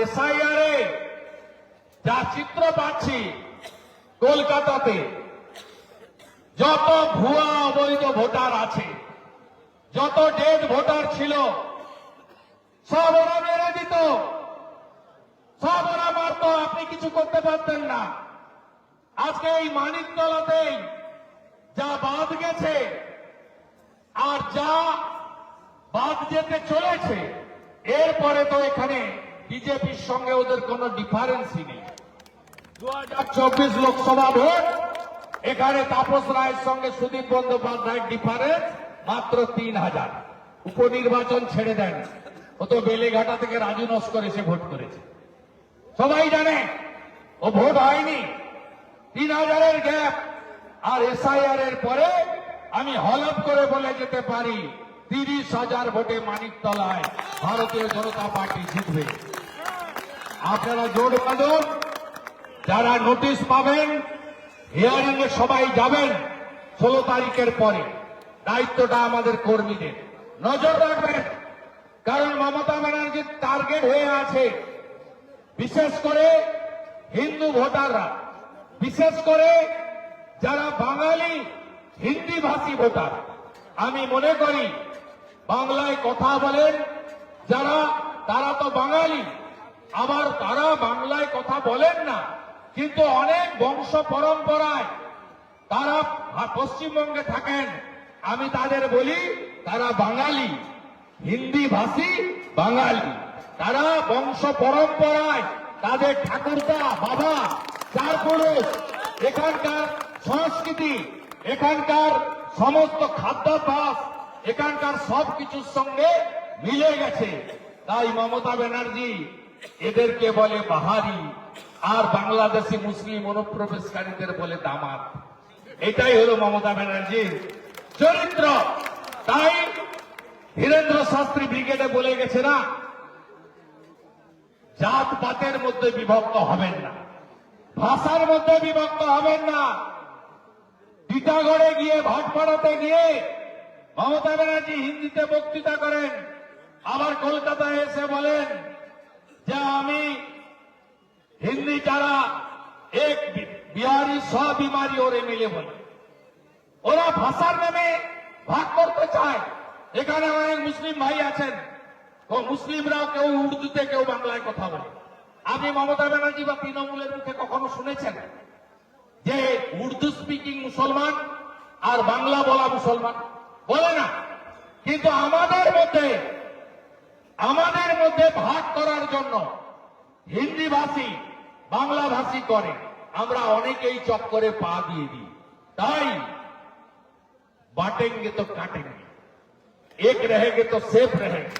SIR এ যা চিত্র পাচ্ছি কলকাতাতে যত ভুয়া অবৈধ ভোটার আছে, যত ডেড ভোটার ছিল, সব ওরা মেরে দিত, সব ওরা মারত, আপনি কিছু করতে পারতেন না। আজকে এই মানিকতলাতেই যা বাদ গেছে আর যা বাদ যেতে চলেছে, এরপরে তো এখানে বিজেপির সঙ্গে ওদের কোনো ডিফারেন্সই নেই। 2024 লোকসভা ভোট, এখানে তাপস রায়ের সঙ্গে সুদীপ বন্দ্যোপাধ্যায়ের ডিফারেন্স মাত্র 3000। উপনির্বাচন ছেড়ে দেন, ও তো বেলেঘাটা থেকে রাজু নস্কর এসে ভোট করেছে, সবাই জানে ও ভোট হয়নি। 3000-এর গ্যাপ। আর এসআইআর এর পরে আমি হলফ করে বলে যেতে পারি 30,000 ভোটে মানিকতলায় ভারতীয় জনতা পার্টি জিতবে। আপনারা জোর বাঁধুন, যারা নোটিশ পাবেন হিয়ারিং এ সবাই যাবেন 16 তারিখের পরে। দায়িত্বটা আমাদের কর্মীদের, নজর রাখবেন, কারণ মমতা ব্যানার্জির টার্গেট হয়ে আছে বিশেষ করে হিন্দু ভোটাররা, বিশেষ করে যারা বাঙালি হিন্দি ভাষী ভোটার। আমি মনে করি বাংলায় কথা বলেন যারা, তারা তো বাঙালি, আবার তারা বাংলায় কথা বলেন না, কিন্তু অনেক বংশ পরম্পরায় তারা পশ্চিমবঙ্গে থাকেন। আমি তাদের বলি তারা বাঙালি, হিন্দি ভাষী বাঙালি। তারা বংশ পরম্পরায় তাদের ঠাকুরদা, বাবা, চার পুরুষ, এখানকার সংস্কৃতি, এখানকার সমস্ত খাদ্যাভ্যাস, এখানকার সবকিছুর সঙ্গে মিলে গেছে। তাই মমতা ব্যানার্জি এদেরকে বলে বাহারি, আর বাংলাদেশি মুসলিম অনুপ্রবেশকারীদের বলে দামাত। এটাই হলো মমতা ব্যানার্জির চরিত্র। তাই ধীরেন্দ্র শাস্ত্রী ব্রিগেডে বলে গেছে না, জাত পাতের মধ্যে বিভক্ত হবেন না, ভাষার মধ্যে বিভক্ত হবেন না। টিটাগড়ে গিয়ে, ভাটপাড়াতে গিয়ে মমতা ব্যানার্জি হিন্দিতে বক্তৃতা করেন, আবার কলকাতায় এসে বলেন যে আমি হিন্দি যারা এক বিহারি সব বিমারি ওরে মিলে বলে। ওরা ভাষার নামে ভাগ করতে চায়। এখানে অনেক মুসলিম ভাই আছেন, ও মুসলিমরাও কেউ উর্দুতে, কেউ বাংলায় কথা বলে। আপনি মমতা ব্যানার্জি বা তৃণমূলের মুখে কখনো শুনেছেন যে উর্দু স্পিকিং মুসলমান আর বাংলা বলা মুসলমান? বলে না। কিন্তু আমাদের মধ্যে ভাগ করার জন্য হিন্দি ভাষী বাংলা ভাষী করে, আমরা অনেকেই চক্করে পা দিয়ে দিই। তাই बांटेंगे तो काटेंगे, एक रहेंगे तो सेफ रहेंगे।